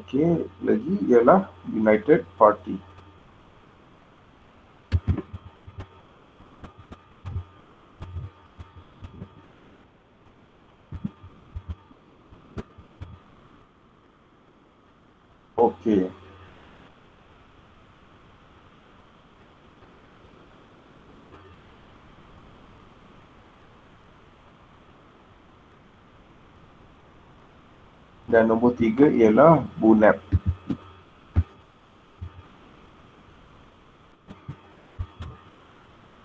Okey, lagi ialah United Party. Okey. Dan nombor 3 ialah BUNEP.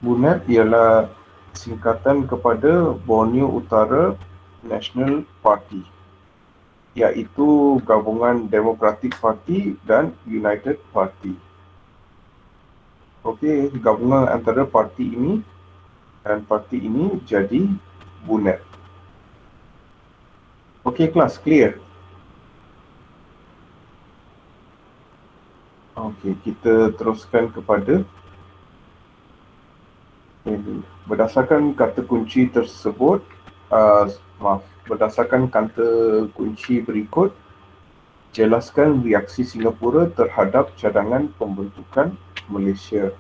BUNEP ialah singkatan kepada Borneo Utara National Party, iaitu gabungan Democratic Party dan United Party. Okey, gabungan antara parti ini dan parti ini jadi BUNEP. Okey, kelas clear? Okey, kita teruskan kepada ini. Berdasarkan kata kunci tersebut, berdasarkan kata kunci berikut, jelaskan reaksi Singapura terhadap cadangan pembentukan Malaysia.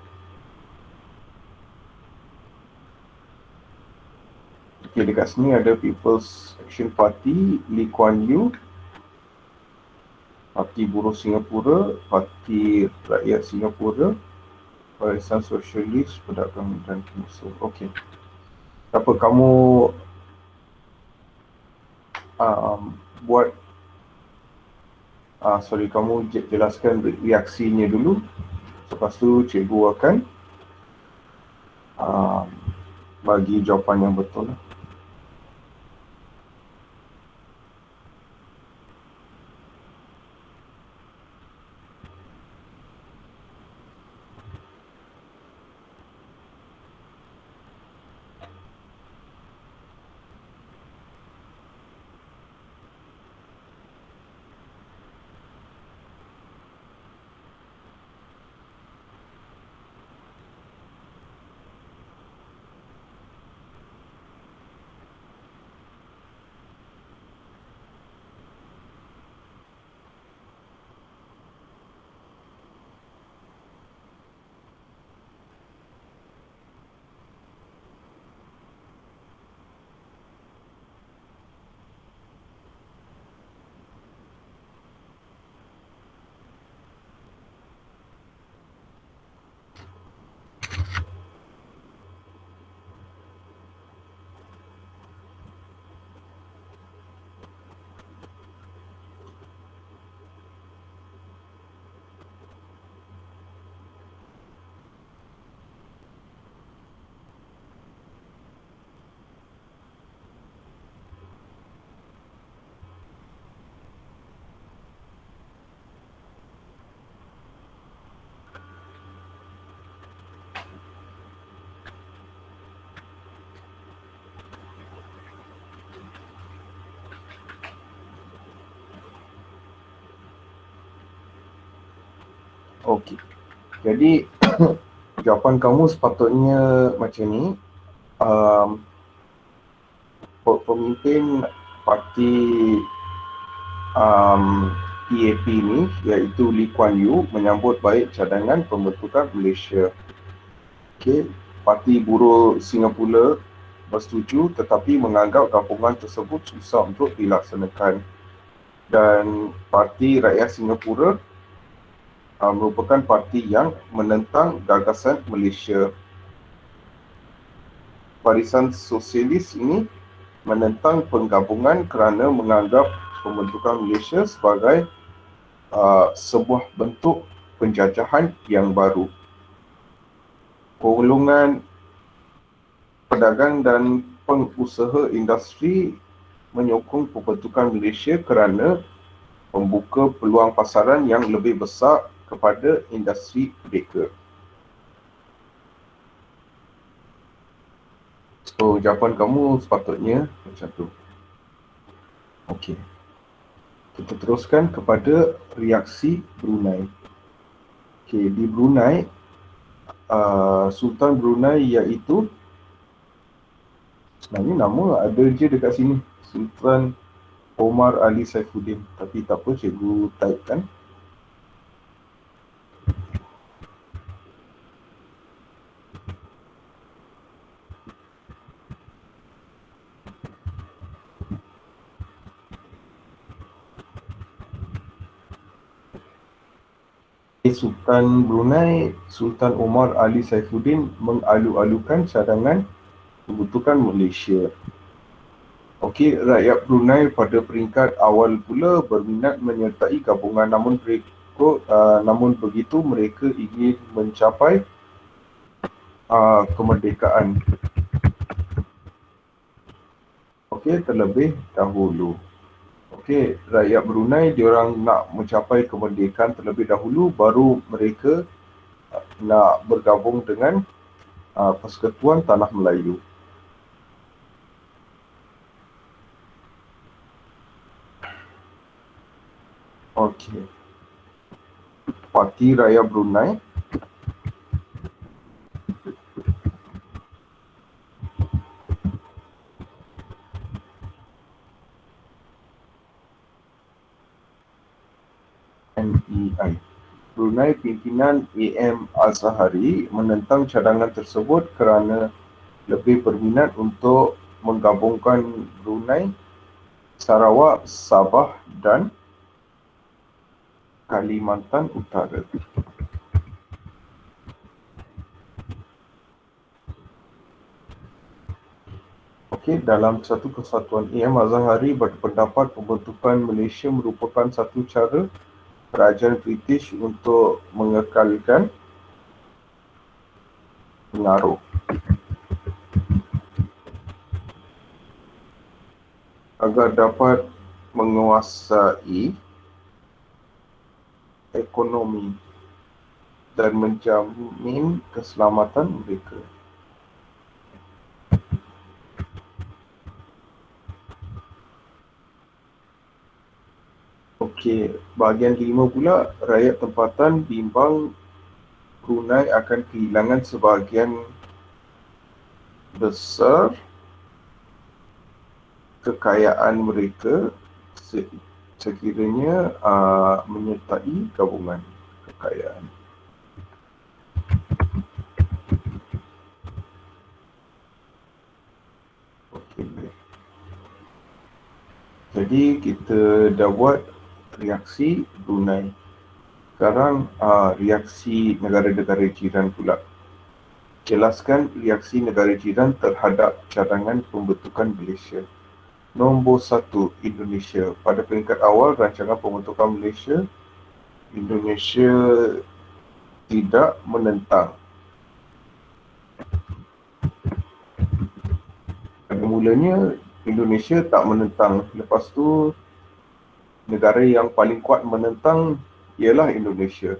Okey, dekat sini ada People's Action Party, Lee Kuan Yew, Parti Buruh Singapura, Parti Rakyat Singapura, Barisan Sosialis, Pedagang dan Pengusaha. Okey. Apa kamu kamu jelaskan reaksinya dulu. Lepas tu cikgu akan bagi jawapan yang betul. Okey. Jadi jawapan kamu sepatutnya macam ni. Pemimpin parti PAP ni, iaitu Lee Kuan Yew, menyambut baik cadangan pembentukan Malaysia. Okey, Parti Buruh Singapura bersetuju tetapi menganggap gabungan tersebut susah untuk dilaksanakan. Dan Parti Rakyat Singapura merupakan parti yang menentang gagasan Malaysia. Barisan Sosialis ini menentang penggabungan kerana menganggap pembentukan Malaysia sebagai sebuah bentuk penjajahan yang baru. Golongan pedagang dan pengusaha industri menyokong pembentukan Malaysia kerana membuka peluang pasaran yang lebih besar kepada industri mereka. So, jawapan kamu sepatutnya macam tu. Okey. Kita teruskan kepada reaksi Brunei. Okey, di Brunei, Sultan Brunei iaitu, sebenarnya nama ada je dekat sini, Sultan Omar Ali Saifuddin. Tapi tak apa, cikgu type kan. Sultan Brunei Sultan Omar Ali Saifuddin mengalu-alukan cadangan pembentukan Malaysia. Okey, rakyat Brunei pada peringkat awal pula berminat menyertai gabungan, namun begitu mereka ingin mencapai kemerdekaan. Okey, terlebih dahulu. Okey, rakyat Brunei diorang nak mencapai kemerdekaan terlebih dahulu, baru mereka nak bergabung dengan Persekutuan Tanah Melayu. Okey. Parti Raya Brunei NEI. Brunei pimpinan AM Al-Zahari menentang cadangan tersebut kerana lebih berminat untuk menggabungkan Brunei, Sarawak, Sabah dan Kalimantan Utara. Okey, dalam satu kesatuan, AM Al-Zahari berpendapat pembentukan Malaysia merupakan satu cara kerajaan British untuk mengekalkan pengaruh agar dapat menguasai ekonomi dan menjamin keselamatan mereka. Okey, bahagian 5 pula, rakyat tempatan bimbang Brunei akan kehilangan sebahagian besar kekayaan mereka sekiranya menyertai gabungan kekayaan. Okey. Jadi kita dah buat reaksi Brunei. Sekarang reaksi negara-negara jiran pula. Jelaskan reaksi negara jiran terhadap cadangan pembentukan Malaysia. Nombor 1, Indonesia. Pada peringkat awal rancangan pembentukan Malaysia, Indonesia tidak menentang. Pada mulanya Indonesia tak menentang. Lepas tu negara yang paling kuat menentang ialah Indonesia.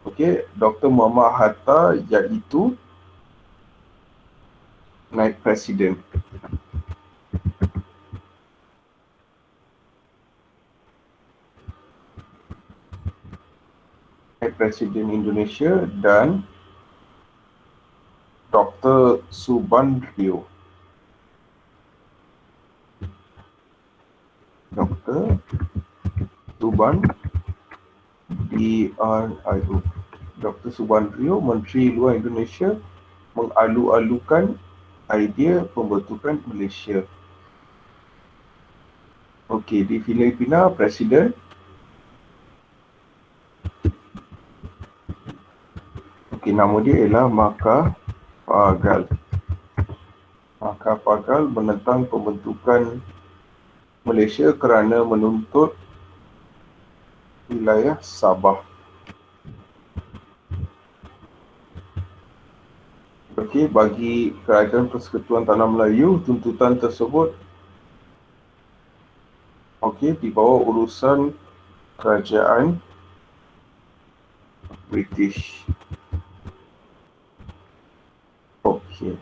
Okey, Dr. Muhammad Hatta iaitu naib presiden. Naib Presiden Indonesia dan Dr. Subandrio. Dr. Subandrio. Dr. Subandrio, Menteri Luar Indonesia, mengalu-alukan idea pembentukan Malaysia. Okey, di Filipina, Presiden nama dia ialah Macapagal. Macapagal menentang pembentukan Malaysia kerana menuntut wilayah Sabah. Okey, bagi kerajaan Persekutuan Tanah Melayu, tuntutan tersebut di bawah urusan kerajaan British. Okey.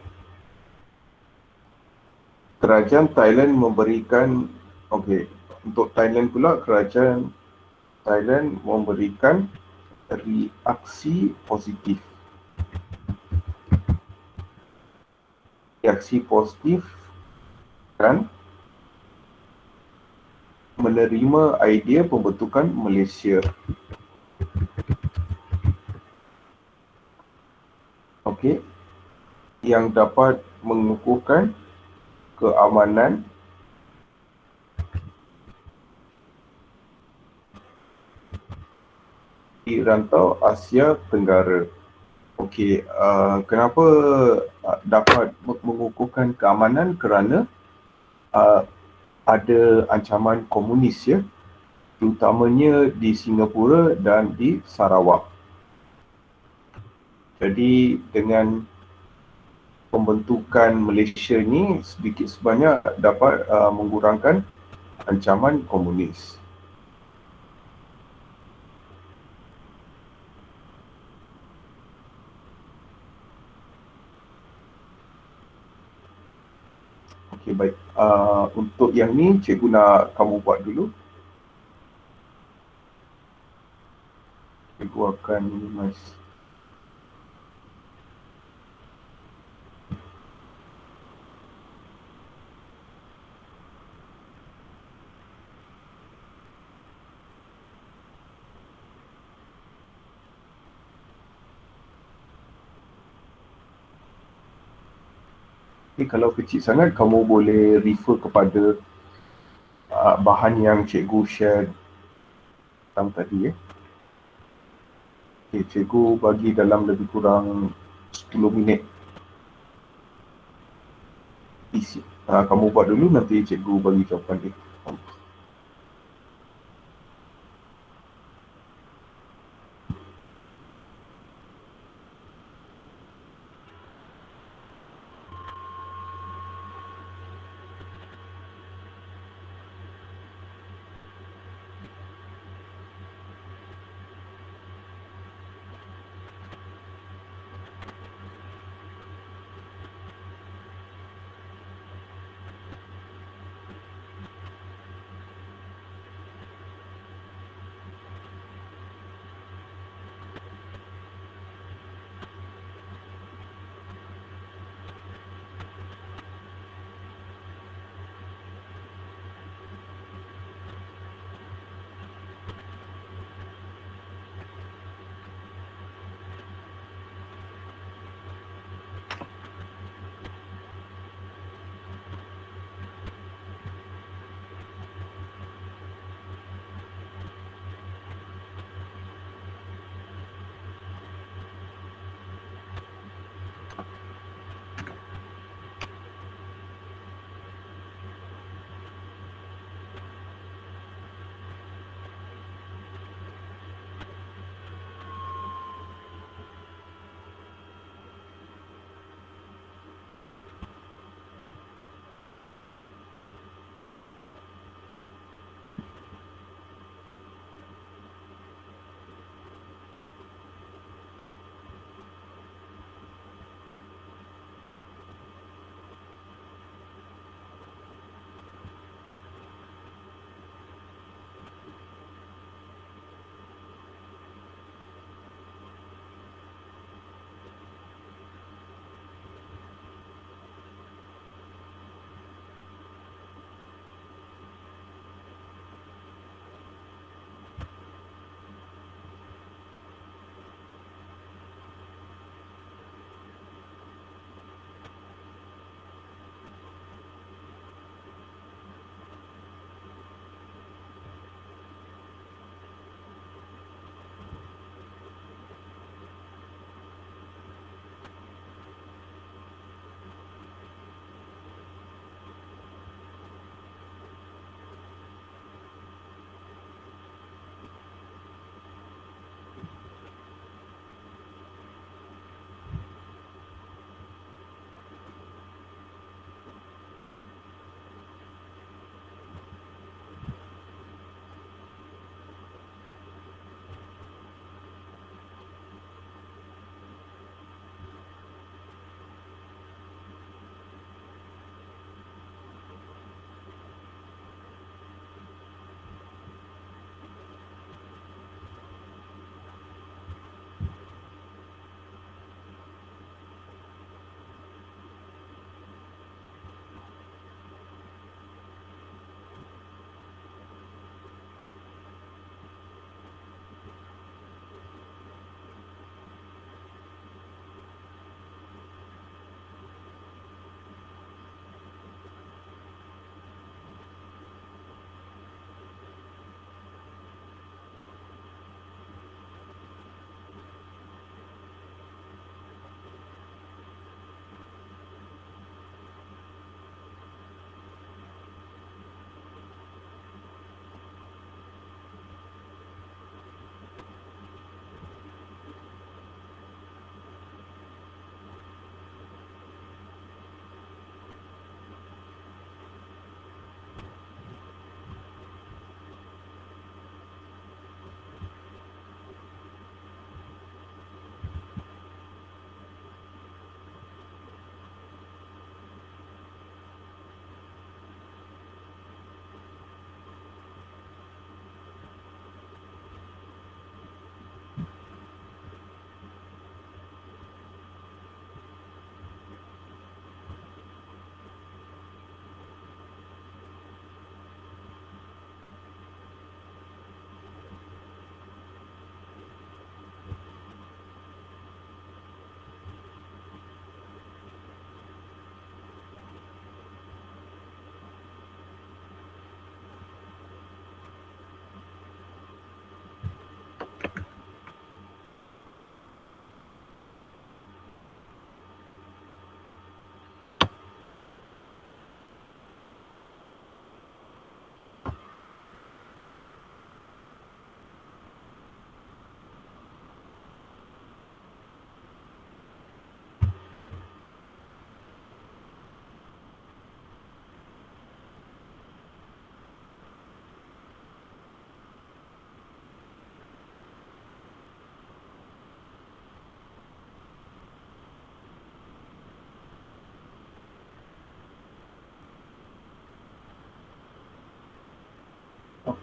Kerajaan Thailand memberikan untuk Thailand pula, kerajaan Thailand memberikan reaksi positif. Reaksi positif kan menerima idea pembentukan Malaysia. Okey, yang dapat mengukuhkan keamanan di rantau Asia Tenggara. Okey, kenapa dapat mengukuhkan keamanan? Kerana ada ancaman komunis, ya, terutamanya di Singapura dan di Sarawak. Jadi dengan pembentukan Malaysia ni sedikit sebanyak dapat mengurangkan ancaman komunis. Okey, baik. Untuk yang ni, cikgu nak kamu buat dulu. Cikgu akan minimize. Okay, kalau kecil sangat, kamu boleh refer kepada bahan yang cikgu share tadi, ya. Okay, cikgu bagi dalam lebih kurang 10 minit. Isi. Kamu buat dulu, nanti cikgu bagi jawapan dia.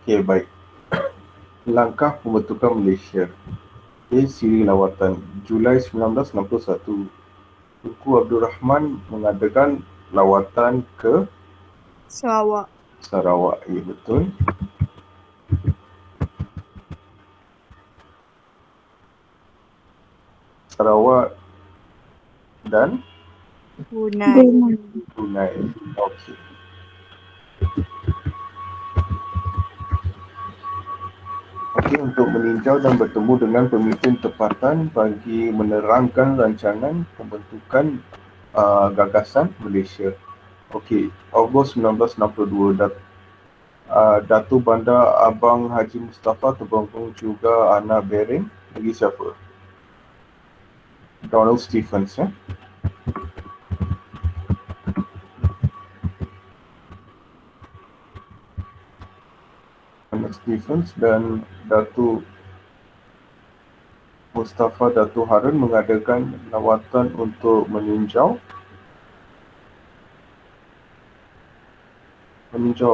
Okey, baik. Langkah pembentukan Malaysia. Siri lawatan. Julai 1961, Tunku Abdul Rahman mengadakan lawatan ke Sarawak. Sarawak. Ya, betul. Sarawak dan Brunei. Brunei. Okey. Okey, untuk meninjau dan bertemu dengan pemimpin tempatan bagi menerangkan rancangan pembentukan gagasan Malaysia. Okey, Ogos 1962, Datuk Bandar Abang Haji Mustafa Terbangkung juga anak Bering bagi siapa? Donald Stephens, ya. Donald Stephens dan Datuk Mustafa Datuk Harun mengadakan lawatan untuk meninjau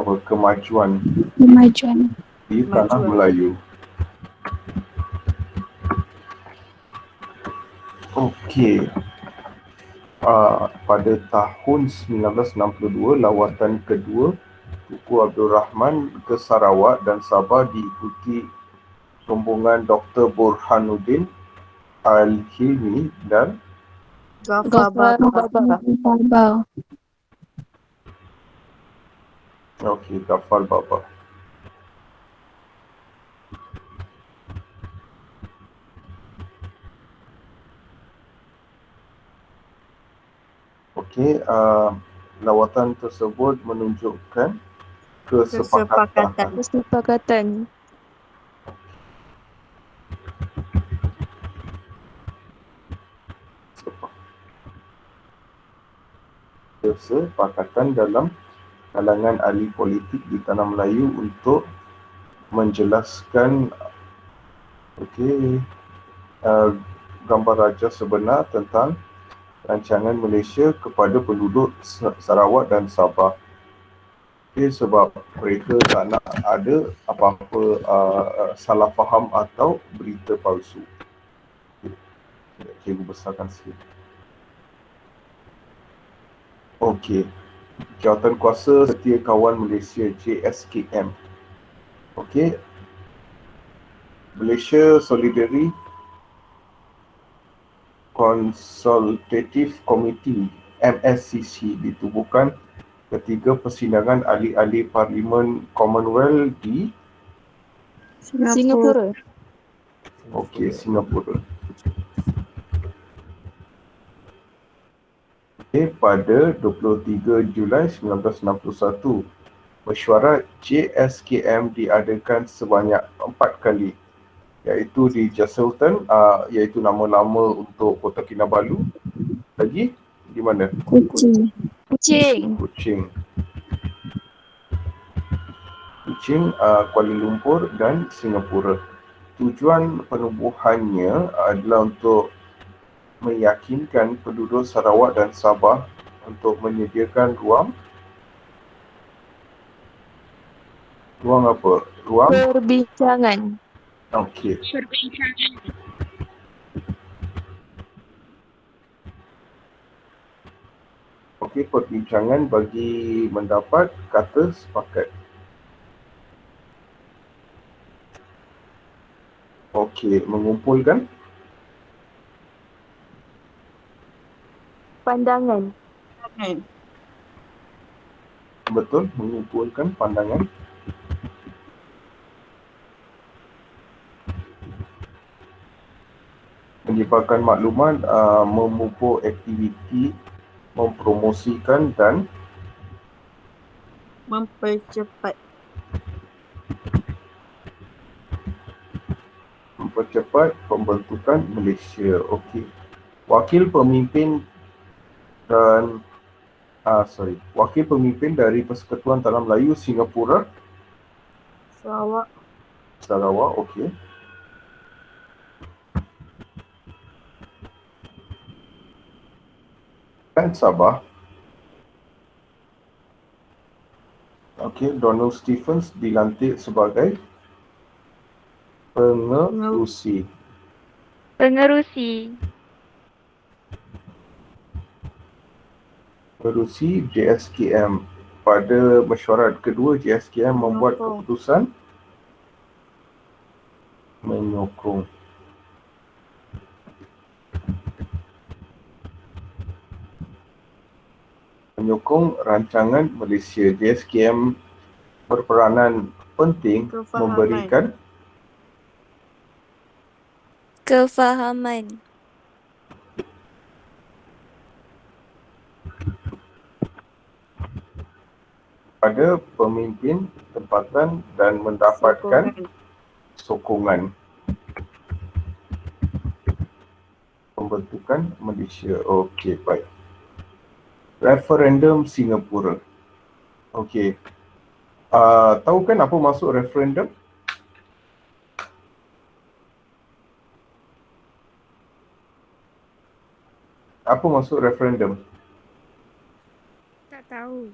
apa? Kemajuan di tanah Melayu. Okey. Pada tahun 1962, lawatan kedua Tunku Abdul Rahman ke Sarawak dan Sabah diikuti rombongan Dr. Burhanuddin Al-Hilmi dan Ghaffar Babah. Ghaffar Babah. Okey, lawatan tersebut menunjukkan Kesepakatan. Kesepakatan dalam kalangan ahli politik di tanah Melayu untuk menjelaskan gambar raja sebenar tentang rancangan Malaysia kepada penduduk Sarawak dan Sabah. Sebab mereka tak nak ada apa-apa salah faham atau berita palsu. Cikgu besarkan sikit. Okey. Jawatan Kuasa Setia Kawan Malaysia, JSKM. Okey. Malaysia Solidarity Consultative Committee, MSCC, ditubuhkan ketika persidangan ahli-ahli Parlimen Commonwealth di Singapura. Okey, Singapura. Pada 23 Julai 1961, mesyuarat JSKM diadakan sebanyak 4 kali, iaitu di Jesselton, iaitu nama lama untuk Kota Kinabalu. Lagi di mana? Kuching. Kuala Lumpur dan Singapura. Tujuan penubuhannya adalah untuk meyakinkan penduduk Sarawak dan Sabah untuk menyediakan ruang apa? Ruang perbincangan. Okey. Okey, perbincangan bagi mendapat kata sepakat. Okey, mengumpulkan Pandangan. Betul, mengumpulkan pandangan. Menyebarkan maklumat, memupuk aktiviti, mempromosikan dan Mempercepat pembentukan Malaysia. Okey. Wakil pemimpin dari Persekutuan Tanah Melayu Singapura, Sarawak, okey. Dan Sabah. Okey, Donald Stephens dilantik sebagai pengerusi. Pengerusi. Pengerusi JSKM. Pada mesyuarat kedua, JSKM membuat keputusan menyokong rancangan Malaysia. JSKM berperanan penting memberikan Kefahaman. pada pemimpin tempatan dan mendapatkan sokongan pembentukan Malaysia. Okey, baik. Referendum Singapura. Okey. Tahu kan apa maksud referendum? Apa maksud referendum? Tak tahu.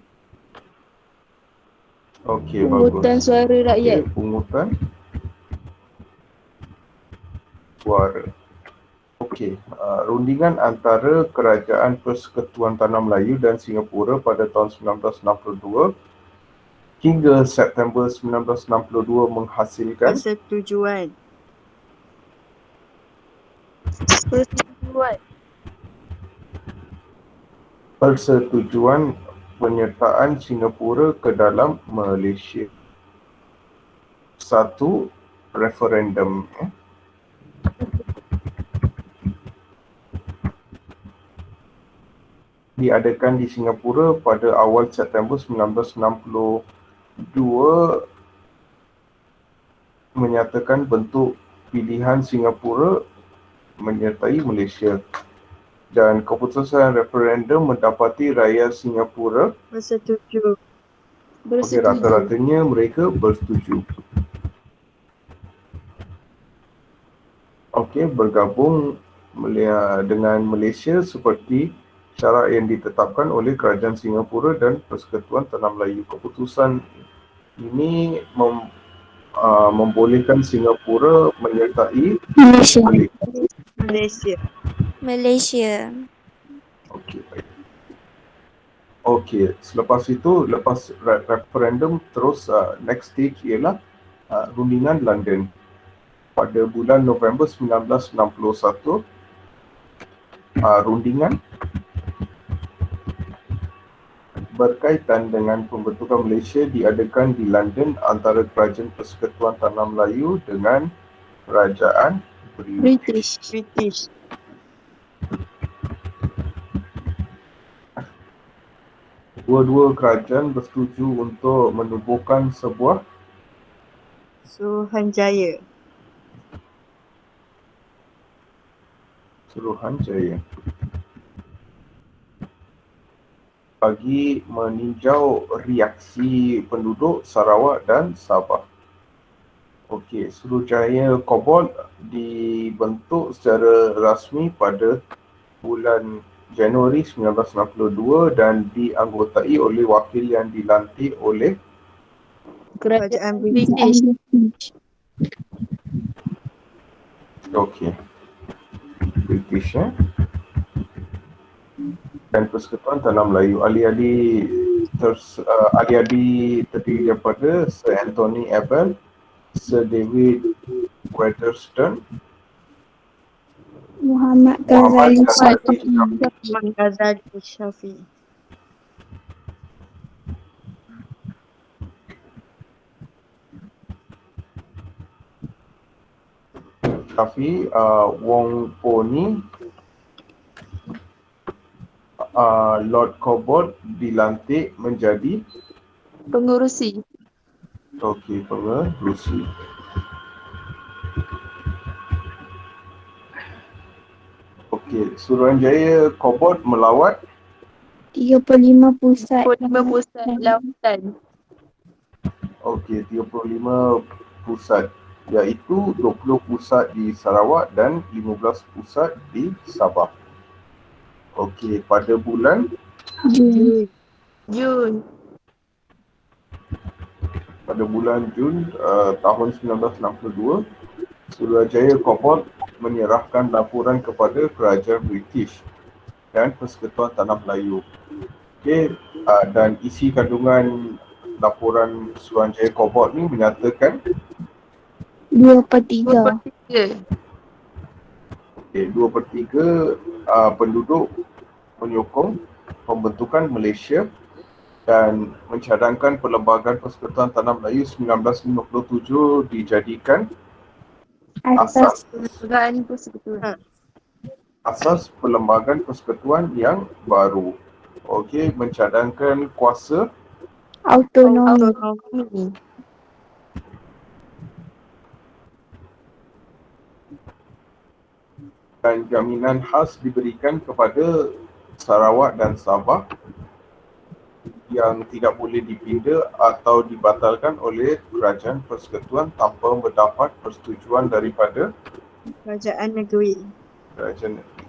Okey, Pungutan bagus. suara rakyat. Okey, pungutan suara. Okey, rundingan antara Kerajaan Persekutuan Tanah Melayu dan Singapura pada tahun 1962 hingga September 1962 menghasilkan Persetujuan. persetujuan penyertaan Singapura ke dalam Malaysia. Satu, referendum. Diadakan di Singapura pada awal September 1962 menyatakan bentuk pilihan Singapura menyertai Malaysia. Dan keputusan referendum mendapati rakyat Singapura Bersetuju. okey, rata-ratanya mereka bersetuju. Okey, bergabung dengan Malaysia seperti syarat yang ditetapkan oleh Kerajaan Singapura dan Persekutuan Tanah Melayu. Keputusan ini membolehkan Singapura menyertai Malaysia. Malaysia. Okey, baik. Okey, selepas itu, lepas referendum, terus next stage ialah rundingan London. Pada bulan November 1961, rundingan berkaitan dengan pembentukan Malaysia diadakan di London antara Kerajaan Persekutuan Tanah Melayu dengan Kerajaan British. Dua-dua kerajaan bersetuju untuk menubuhkan sebuah Suruhanjaya. bagi meninjau reaksi penduduk Sarawak dan Sabah. Okey, Suruhanjaya Cobalt dibentuk secara rasmi pada bulan Januari 1962 dan dianggotai oleh wakil yang dilantik oleh Kerajaan British. Okey, British dan Persekutuan Tanah Melayu. Ahli-ahli terdiri daripada Sir Anthony Abel, Sir David Wetherston, Muhammad Ghazali Syafi'i. Ghazali Syafi'i. Wong Poni, Lord Cobalt dilantik menjadi Pengurusi. pengerusi. Suruhanjaya Cobalt melawat 35 pusat 45 pusat lautan. 35 pusat, iaitu 20 pusat di Sarawak dan 15 pusat di Sabah. Pada bulan Jun. Jun. pada bulan Jun tahun 1962, Suruhanjaya Cobalt menyerahkan laporan kepada Kerajaan British dan Persekutuan Tanah Melayu. Okey, dan isi kandungan laporan Suruhanjaya Cobalt ni menyatakan 2/3. 2/3. 2/3 penduduk menyokong pembentukan Malaysia dan mencadangkan Perlembagaan Persekutuan Tanah Melayu 1957 dijadikan Asas Perlembagaan Persekutuan. asas Perlembagaan Persekutuan yang baru. Okey, mencadangkan kuasa autonomi. Autonomi. dan jaminan khas diberikan kepada Sarawak dan Sabah yang tidak boleh dipinda atau dibatalkan oleh Kerajaan Persekutuan tanpa mendapat persetujuan daripada Kerajaan negeri. Kerajaan negeri.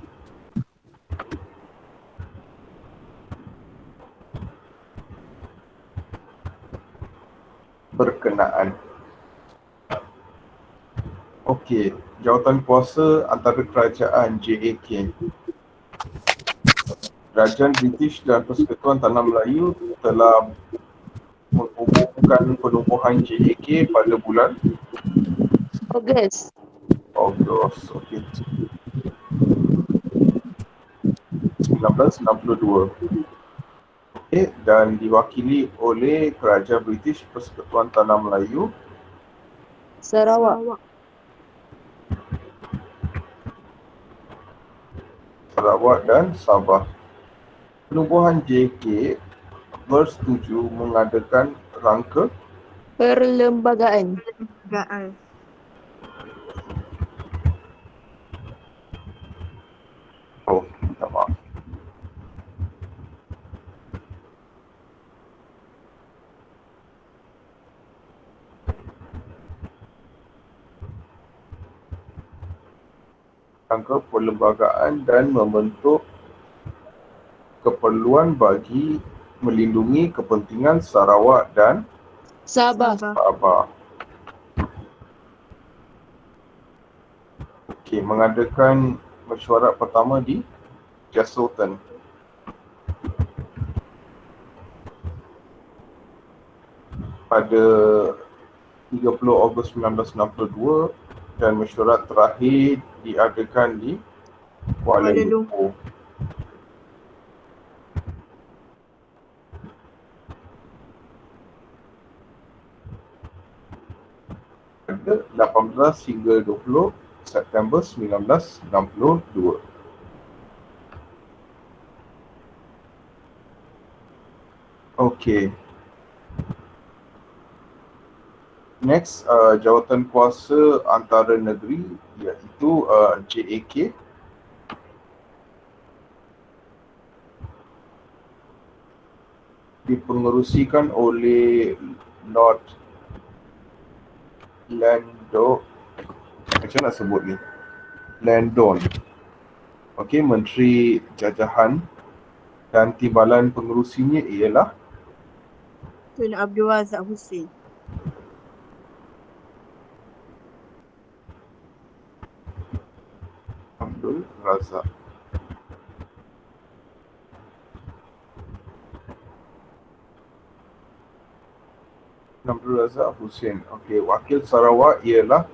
Berkenaan. Okey, jawatan kuasa antara kerajaan JAK. Kerajaan British dan Persekutuan Tanah Melayu telah menghubungkan penubuhan JAK pada bulan Ogos. Ogos. Okey. 1962. Okey, dan diwakili oleh Kerajaan British Persekutuan Tanah Melayu, Sarawak. Sarawak dan Sabah. Penubuhan JK bersetuju mengadakan rangka Perlembagaan. Perlembagaan. minta maaf. Rangka perlembagaan dan membentuk keperluan bagi melindungi kepentingan Sarawak dan Sabah. Sabah. Okey, mengadakan mesyuarat pertama di Jesselton. Pada 30 Ogos 1962 dan mesyuarat terakhir diadakan di Kuala Lumpur. Pada 18 hingga 20 September 1962. Okey. Next, jawatan kuasa antara negeri iaitu JAK. Dipengerusikan oleh Lord Landon. Macam nak sebut ni? Landon. Okey, Menteri Jajahan, dan timbalan pengerusinya ialah Tun Abdul Razak Hussein. Abdul Razak. Abdul Razak Hussein. Okey, Wakil Sarawak ialah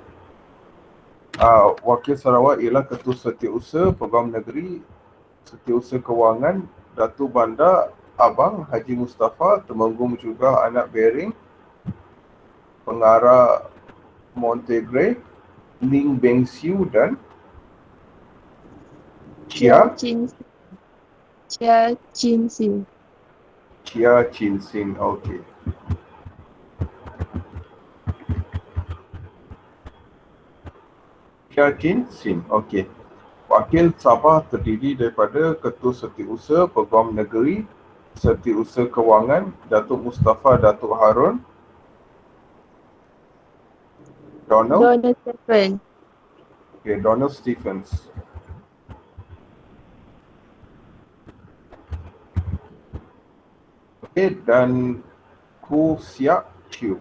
Ketua Setiausaha Peguam Negeri, Setiausaha Kewangan, Datuk Bandar Abang Haji Mustafa, Temenggung juga Anak Bering, Pengarah Montegray, Ling Beng Siu dan Chia Chin Sin. Chia Chin Sin. Okey. Chia Chin Sin. Okey. Wakil Sabah terdiri daripada Ketua Setiausaha Peguam Negeri, Setiausaha Kewangan, Datuk Mustafa Datuk Harun, Donald Stephen. Okay, Donald Stephens. Okay, dan Ku Siak Chew.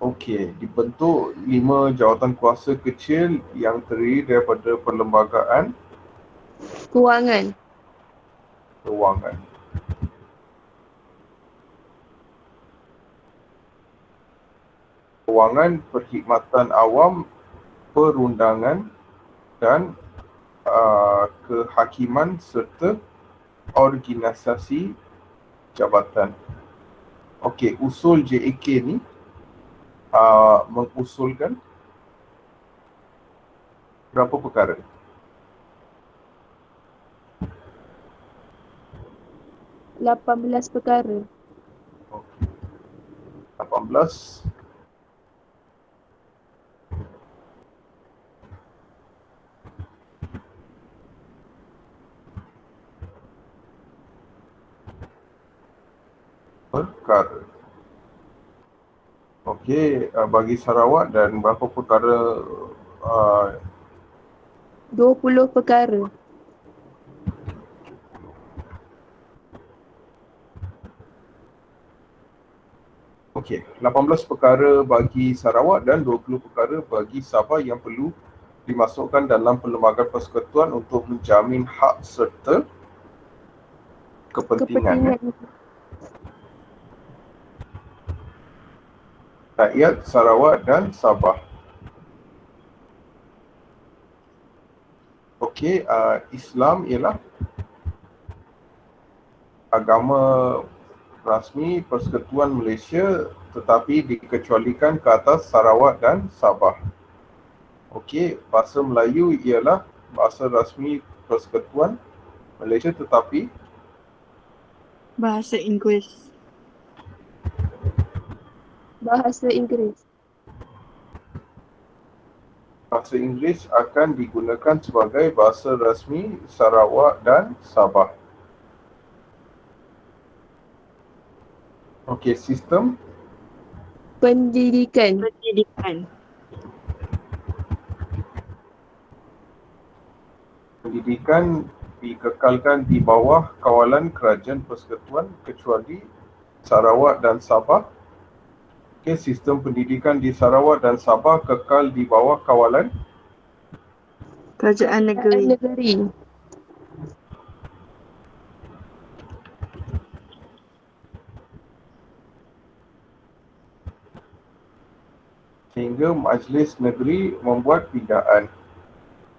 Okey, dibentuk 5 jawatan kuasa kecil yang terdiri daripada perlembagaan Kewangan. kewangan. Kewangan, perkhidmatan awam, perundangan dan kehakiman serta organisasi jabatan. Okey, usul JAK ni mengusulkan berapa perkara? Lapan belas perkara. Okey. 18 perkara. Okey, bagi Sarawak dan berapa perkara 20 perkara. okey, 18 perkara bagi Sarawak dan 20 perkara bagi Sabah yang perlu dimasukkan dalam Perlembagaan Persekutuan untuk menjamin hak serta kepentingan rakyat Sarawak dan Sabah. Okey, Islam ialah agama rasmi Persekutuan Malaysia tetapi dikecualikan ke atas Sarawak dan Sabah. Okey, bahasa Melayu ialah bahasa rasmi Persekutuan Malaysia tetapi Bahasa Inggeris. Bahasa Inggeris. bahasa Inggeris akan digunakan sebagai bahasa rasmi Sarawak dan Sabah. Okey, sistem Pendidikan. pendidikan dikekalkan di bawah kawalan Kerajaan Persekutuan kecuali Sarawak dan Sabah. Okey, sistem pendidikan di Sarawak dan Sabah kekal di bawah kawalan Kerajaan negeri. Negeri. sehingga Majlis Negeri membuat pindaan.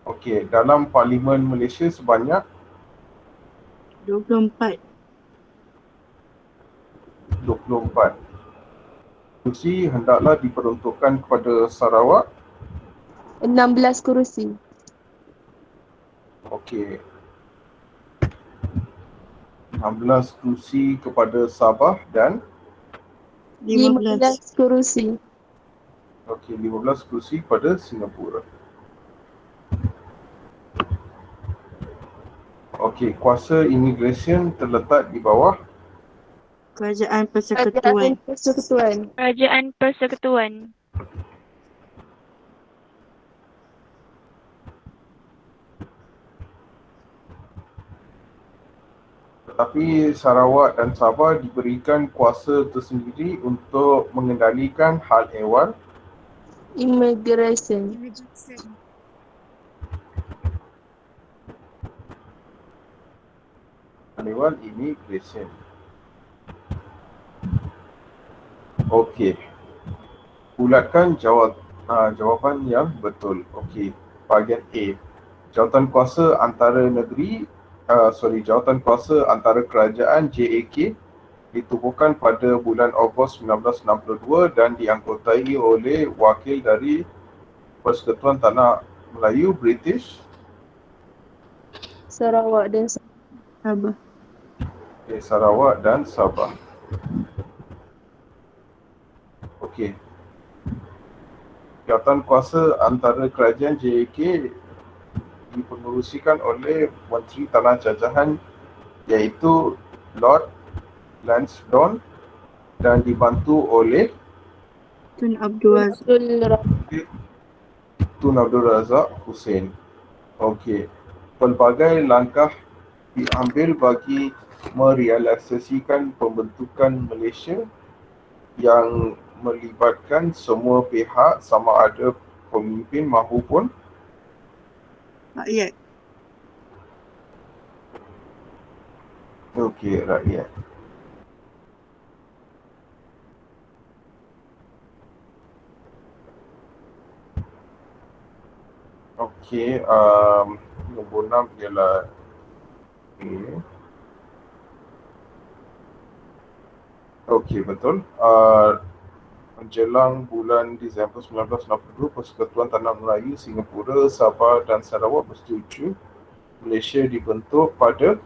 Okey, dalam Parlimen Malaysia sebanyak 24. 24. Kursi hendaklah diperuntukkan kepada Sarawak. 16 kerusi. Okey. 16 kursi kepada Sabah dan 15 kerusi. okey 15 kursi kepada Singapura. Okey, kuasa immigration terletak di bawah Kerajaan Kerajaan Persekutuan. Persekutuan. Kerajaan Persekutuan. tetapi Sarawak dan Sabah diberikan kuasa tersendiri untuk mengendalikan hal ehwal Immigration. immigration. Okey. Bulatkan jawapan yang betul. Okey. Bahagian A. Jawatan kuasa antara negeri jawatan kuasa antara kerajaan JAK ditubuhkan pada bulan Ogos 1962 dan dianggotai oleh wakil dari Persekutuan Tanah Melayu British Sarawak dan Sabah. Sarawak dan Sabah. Okey. Jawatan kuasa antara kerajaan JAK dipengerusikan oleh Menteri Tanah Jajahan iaitu Lord Lansdowne dan dibantu oleh Tun Abdul Tun Abdul Razak Hussein. Okey. Pelbagai langkah diambil bagi merealisasikan pembentukan Malaysia yang melibatkan semua pihak sama ada pemimpin mahupun Rakyat. rakyat. Nombor 6 ialah betul. Menjelang bulan Disember 1962, Persekutuan Tanah Melayu Singapura, Sabah dan Sarawak bersetuju Malaysia dibentuk pada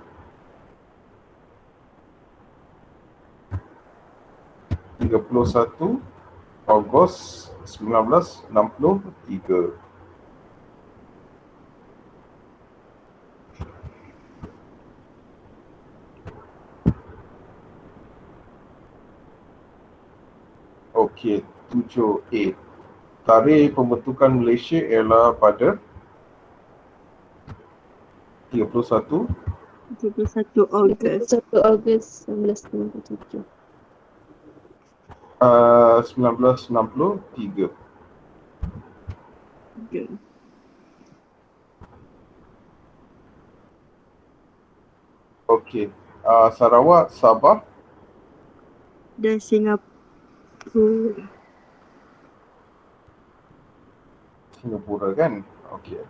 31 Ogos 1963. Okey, 7A. Tarikh pembentukan Malaysia ialah pada 31 31 Ogos 1 Ogos 1997. 1963. Okay. Okey. Sarawak, Sabah, dan Singapura kan? Okey.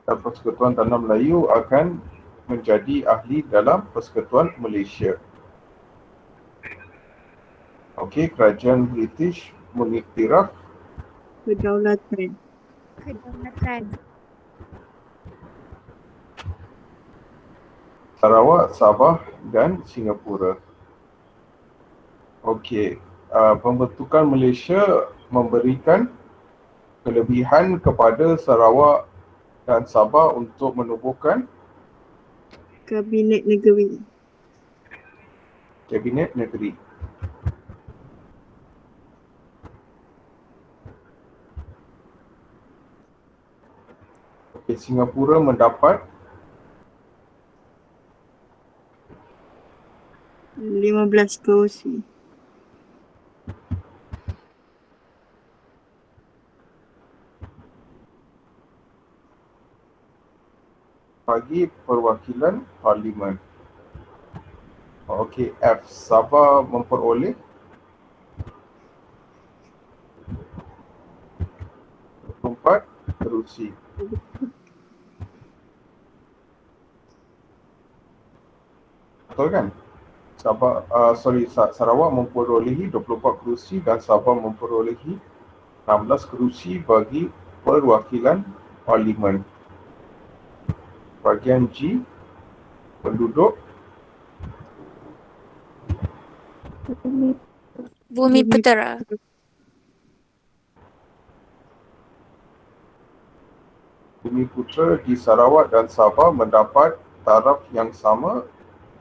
Dan Persekutuan Tanah Melayu akan menjadi ahli dalam Persekutuan Malaysia. Okey, kerajaan British mengiktiraf kedaulatan. Sarawak, Sabah dan Singapura. Okey, pembentukan Malaysia memberikan kelebihan kepada Sarawak dan Sabah untuk menubuhkan Kabinet Negeri. Kabinet Negeri. Okey, Singapura mendapat 15 kerusi. bagi perwakilan parlimen. Okey, F. Sabah memperoleh 24 kerusi. Betul kan? Sarawak memperolehi 24 kerusi dan Sabah memperolehi 16 kerusi bagi perwakilan parlimen. Bahagian G, penduduk Bumi Putera. Bumi Putera di Sarawak dan Sabah mendapat taraf yang sama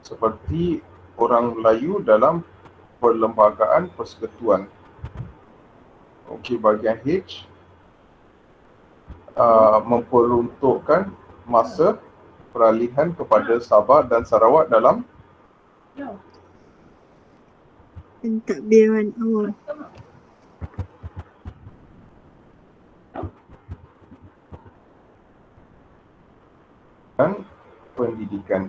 seperti orang Melayu dalam perlembagaan persekutuan. Okey, bahagian H, memperuntukkan masa peralihan kepada Sabah dan Sarawak dalam Pentadbiran awal. dan pendidikan.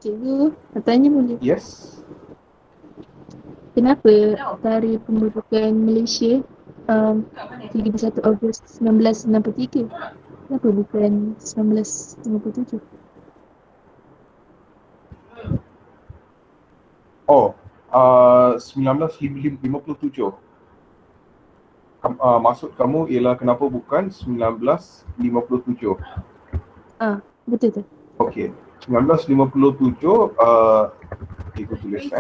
Cikgu, tanya boleh? Yes. Kenapa tarikh pembentukan Malaysia 31 Ogos 1963? Kenapa bukan 1957? Oh, 1957. Maksud kamu ialah kenapa bukan 1957? Betul tu. Okey, 1957 cikgu tulis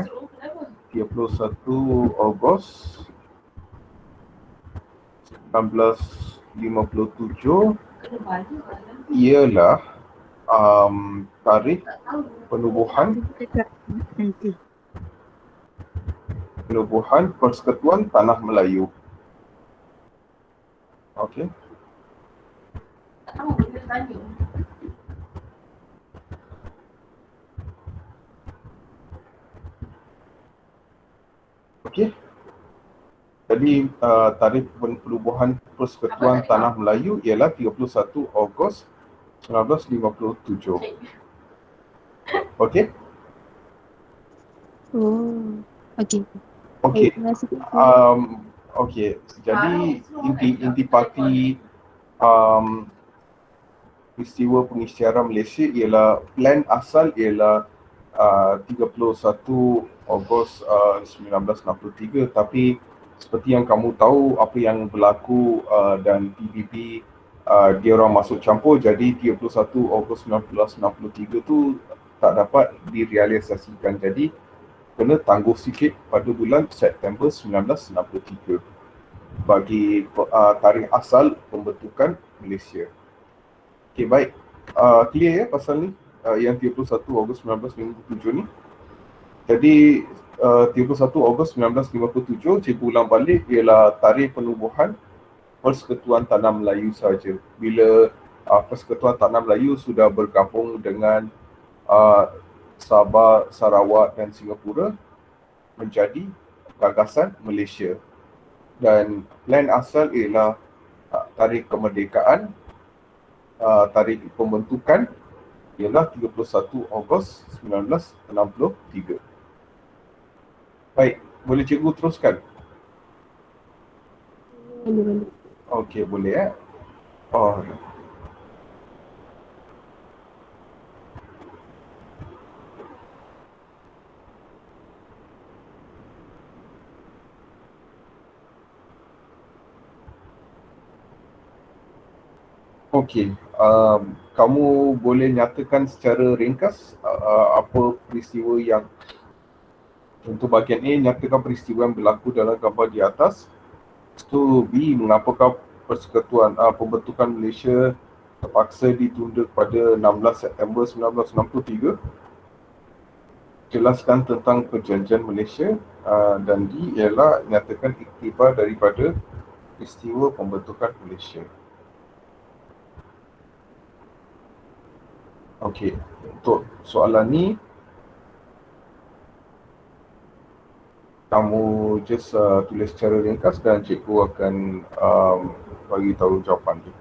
31 Ogos 1957 ialah tarikh penubuhan Nanti. Persekutuan Tanah Melayu. Okey. Jadi tarikh penubuhan Persekutuan Tanah Melayu ialah 31 Ogos 1957. Okey? Oh. Okey. Okey. Baik, terima kasih Cikgu. Okey. Jadi intipati peristiwa pengisytiharan Malaysia ialah plan asal ialah 31 Ogos 1963, tapi seperti yang kamu tahu apa yang berlaku dan PBB dia orang masuk campur, jadi 31 Ogos 1963 tu tak dapat direalisasikan, jadi kena tangguh sikit pada bulan September 1963 bagi tarikh asal pembentukan Malaysia. Okey, baik. Clear ya pasal ni yang 31 Ogos 1957 ni. Jadi 31 Ogos 1957 cikgu ulang balik ialah tarikh penubuhan Persekutuan Tanah Melayu saja. Bila Persekutuan Tanah Melayu sudah bergabung dengan Sabah, Sarawak dan Singapura menjadi Gagasan Malaysia. Dan plan asal ialah tarikh kemerdekaan, tarikh pembentukan ialah 31 Ogos 1963. Baik, boleh cikgu teruskan? Boleh. Okey, boleh ya. Oh. Okey, kamu boleh nyatakan secara ringkas apa peristiwa yang, untuk bahagian A, nyatakan peristiwa yang berlaku dalam gambar di atas. Itu B, mengapakah persekutuan pembentukan Malaysia terpaksa ditunda pada 16 September 1963. Jelaskan tentang perjanjian Malaysia, dan D ialah nyatakan iktibar daripada peristiwa pembentukan Malaysia. Okey, untuk soalan ni kamu just tulis secara ringkas dan cikgu akan bagi tahu jawapan dia.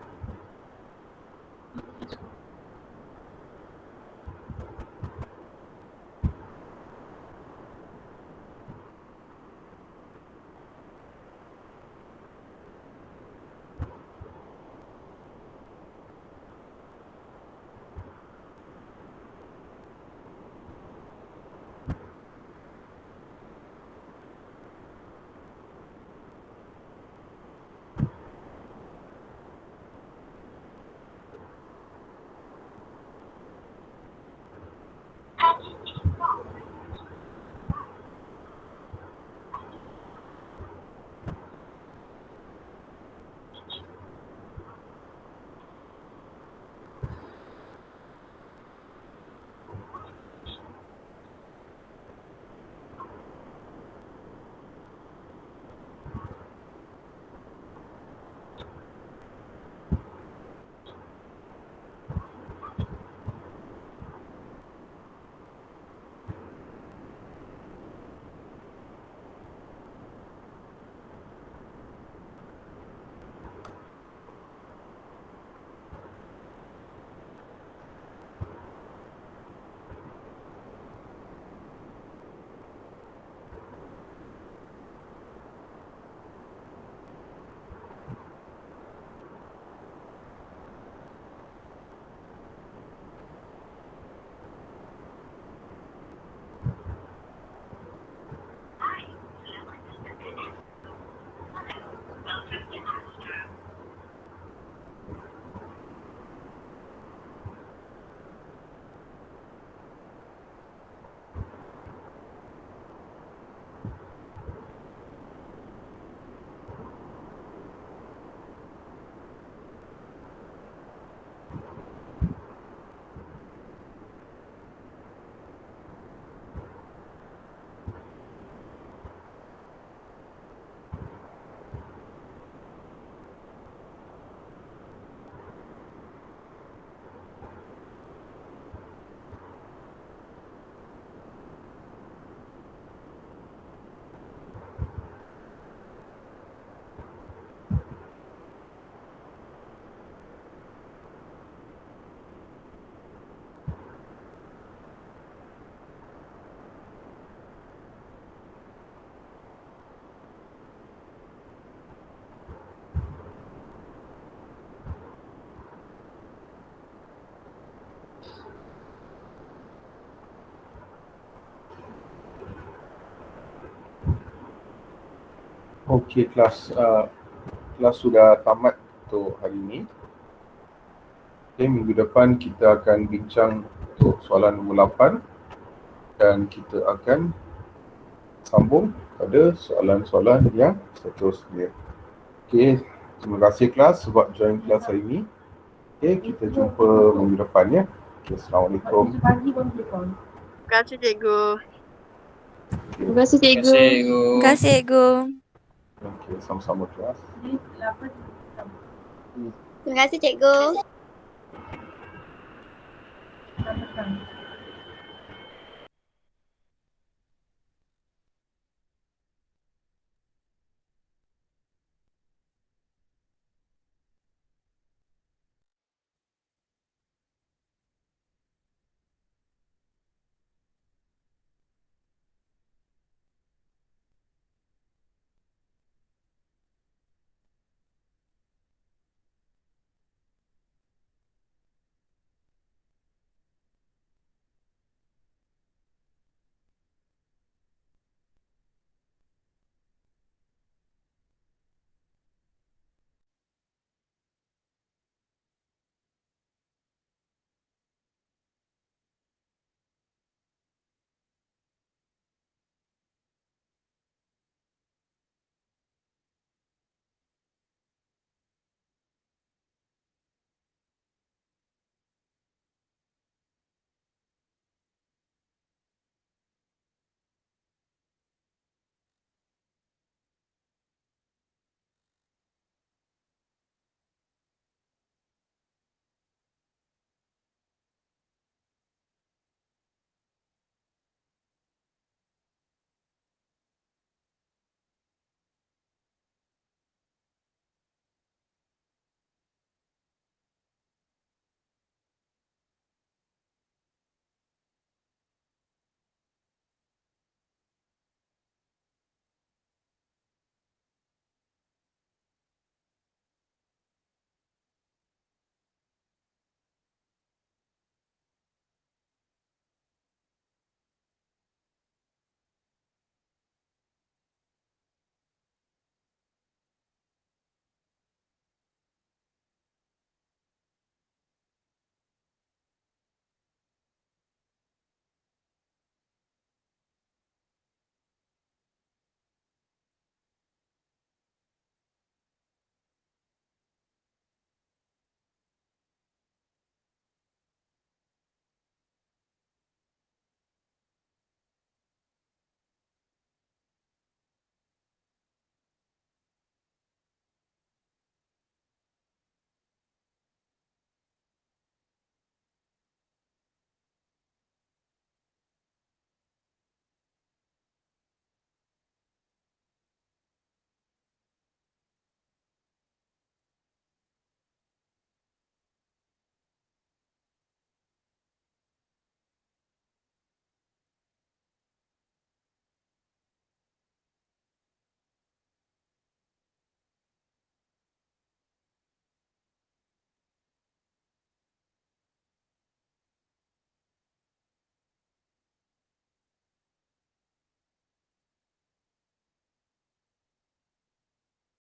Okey, kelas sudah tamat untuk hari ini. Okay, minggu depan kita akan bincang untuk soalan nombor 8 dan kita akan sambung pada soalan-soalan yang seterusnya. Okey, terima kasih kelas sebab join kelas hari ini. Okey, kita jumpa minggu depan ya. Okay, Assalamualaikum. Terima kasih cikgu. Terima kasih cikgu. Terima kasih, Cikgu. Okey, sama-sama kelas. Terima kasih cikgu.